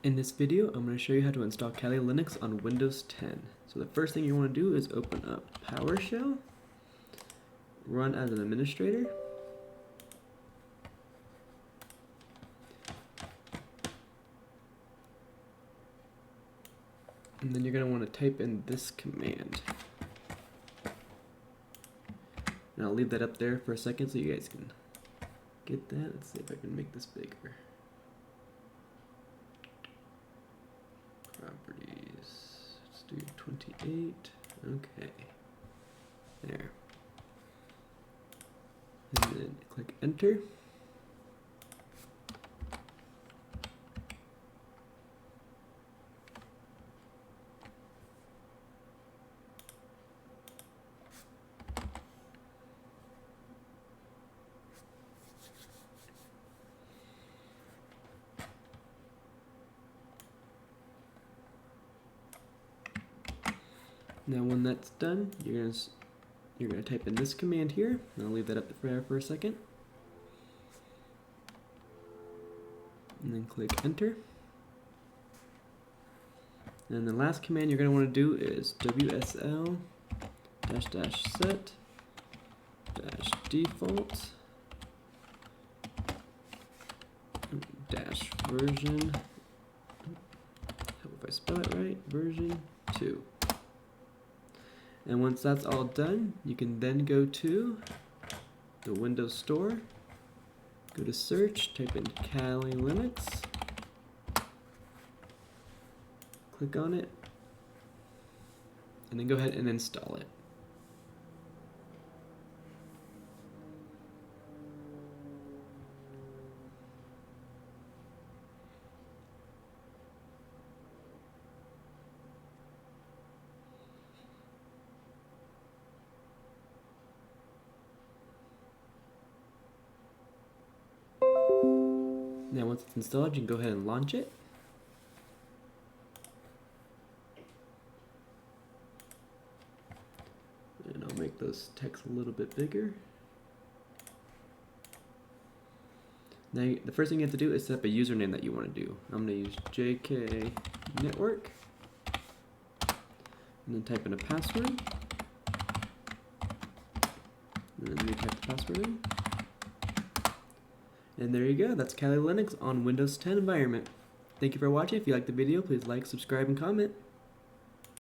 In this video, I'm going to show you how to install Kali Linux on Windows 10. So the first thing you want to do is open up PowerShell, run as an administrator, and then you're going to want to type in this command. And I'll leave that up there for a second so you guys can get that. Let's see if I can make this bigger. Properties, let's do 28, okay, there, and then click enter. Now when that's done, you're gonna type in this command here, and I'll leave that up there for a second. And then click enter. And the last command you're gonna want to do is wsl --set -default -version. Hope if I spell it right. Version 2. And once that's all done, you can then go to the Windows Store, go to search, type in Kali Linux, click on it, and then go ahead and install it. Now once it's installed, you can go ahead and launch it. And I'll make those text a little bit bigger. Now the first thing you have to do is set up a username that you want to do. I'm going to use JK Network. And then type in a password. And then retype the password in. And there you go, that's Kali Linux on Windows 10 environment. Thank you for watching. If you liked the video, please like, subscribe, and comment.